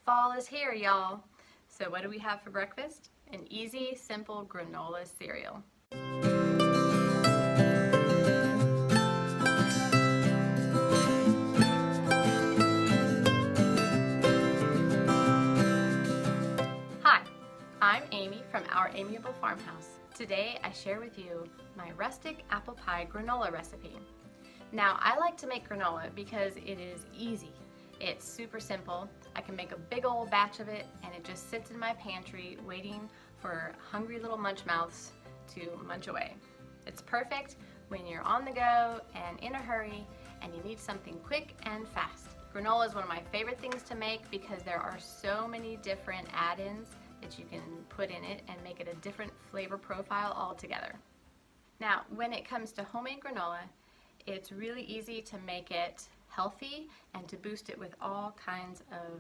Fall is here, y'all. So what do we have for breakfast? An easy, simple granola cereal. Hi, I'm Amy from Our Amiable Farmhouse. Today I share with you my rustic apple pie granola recipe. Now I like to make granola because it is easy. It's super simple. I can make a big old batch of it and it just sits in my pantry waiting for hungry little munch mouths to munch away. It's perfect when you're on the go and in a hurry and you need something quick and fast. Granola is one of my favorite things to make because there are so many different add-ins that you can put in it and make it a different flavor profile altogether. Now, when it comes to homemade granola, it's really easy to make it healthy and to boost it with all kinds of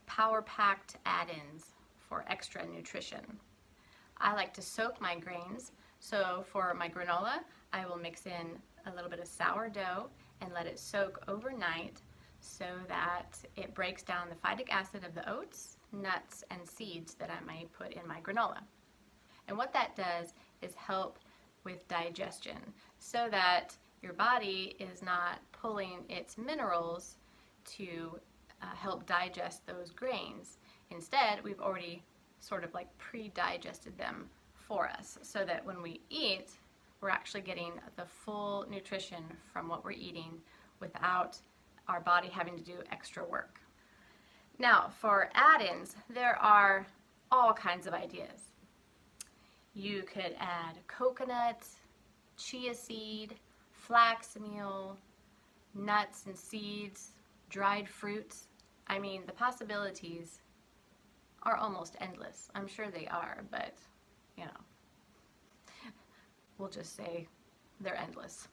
power-packed add-ins for extra nutrition. I like to soak my grains, so for my granola, I will mix in a little bit of sourdough and let it soak overnight so that it breaks down the phytic acid of the oats, nuts, and seeds that I may put in my granola. And what that does is help with digestion so that your body is not pulling its minerals to help digest those grains. Instead, we've already sort of like pre-digested them for us so that when we eat, we're actually getting the full nutrition from what we're eating without our body having to do extra work. Now, for add-ins, there are all kinds of ideas. You could add coconut, chia seed, flax meal, nuts and seeds, dried fruits. I mean, the possibilities are almost endless. I'm sure they are, but you know, we'll just say they're endless.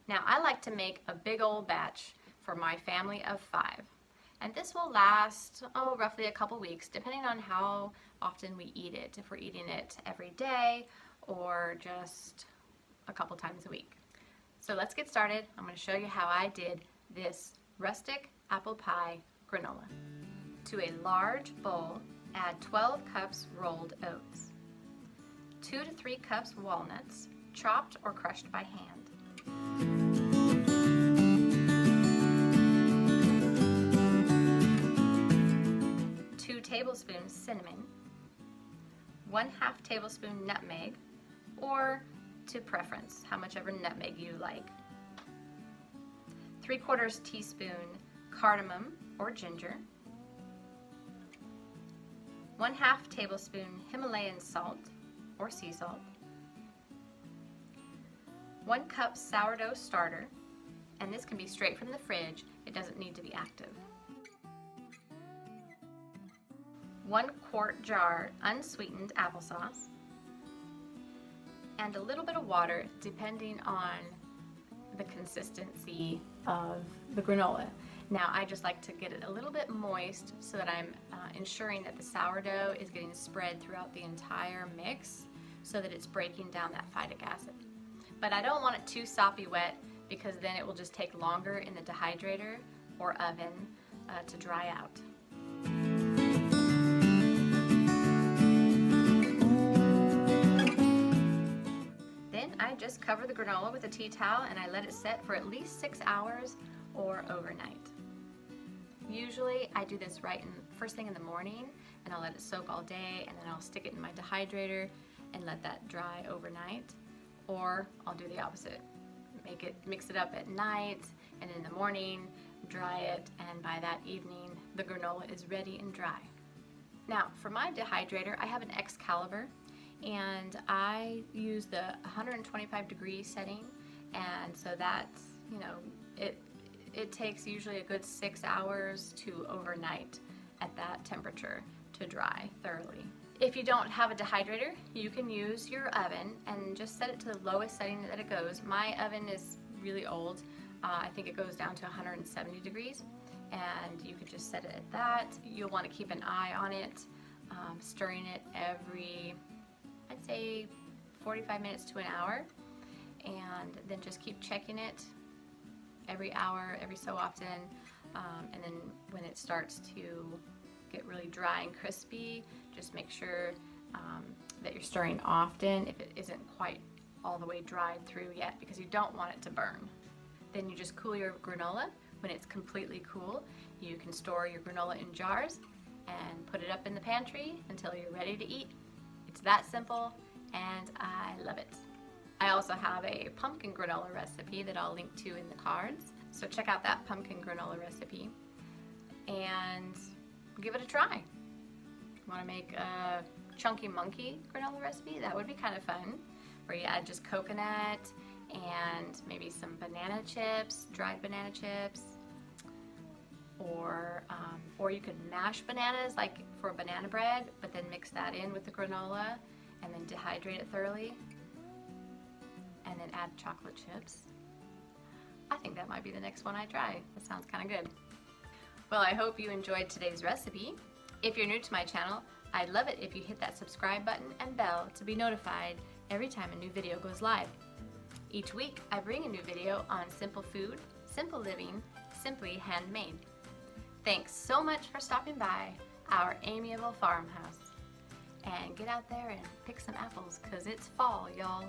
Now, I like to make a big old batch for my family of 5. And this will last, roughly a couple weeks, depending on how often we eat it. If we're eating it every day or just a couple times a week. So let's get started. I'm going to show you how I did this rustic apple pie granola. To a large bowl, add 12 cups rolled oats, 2 to 3 cups walnuts, chopped or crushed by hand, 2 tablespoons cinnamon, 1/2 tablespoon nutmeg, or to preference, how much ever nutmeg you like, 3/4 teaspoon cardamom or ginger, 1/2 tablespoon Himalayan salt or sea salt, 1 cup sourdough starter, and this can be straight from the fridge, it doesn't need to be active, 1 quart jar unsweetened applesauce, and a little bit of water depending on the consistency of the granola. Now I just like to get it a little bit moist so that I'm ensuring that the sourdough is getting spread throughout the entire mix so that it's breaking down that phytic acid. But I don't want it too soppy wet because then it will just take longer in the dehydrator or oven to dry out. I just cover the granola with a tea towel and I let it set for at least 6 hours or overnight. Usually I do this first thing in the morning and I'll let it soak all day and then I'll stick it in my dehydrator and let that dry overnight. Or I'll do the opposite. Mix it up at night and in the morning, dry it, and by that evening the granola is ready and dry. Now for my dehydrator, I have an Excalibur. And I use the 125 degree setting, and so that's, you know, it takes usually a good 6 hours to overnight at that temperature to dry thoroughly. If you don't have a dehydrator, you can use your oven and just set it to the lowest setting that it goes. My oven is really old. I think it goes down to 170 degrees, and you could just set it at that. You'll want to keep an eye on it, stirring it every, I'd say 45 minutes to an hour, and then just keep checking it every hour, every so often, and then when it starts to get really dry and crispy. Just make sure that you're stirring often if it isn't quite all the way dried through yet, because you don't want it to burn. Then you just cool your granola. When it's completely cool, you can store your granola in jars and put it up in the pantry until you're ready to eat. It's that simple, and I love it. I also have a pumpkin granola recipe that I'll link to in the cards, so check out that pumpkin granola recipe and give it a try. Want to make a chunky monkey granola recipe? That would be kind of fun, where you add just coconut and maybe some banana chips, dried banana chips, or you could mash bananas like for banana bread, but then mix that in with the granola and then dehydrate it thoroughly, and then add chocolate chips. I think that might be the next one I try. That sounds kind of good. Well, I hope you enjoyed today's recipe. If you're new to my channel, I'd love it if you hit that subscribe button and bell to be notified every time a new video goes live. Each week, I bring a new video on simple food, simple living, simply handmade. Thanks so much for stopping by our amiable farmhouse. And get out there and pick some apples, 'cause it's fall, y'all.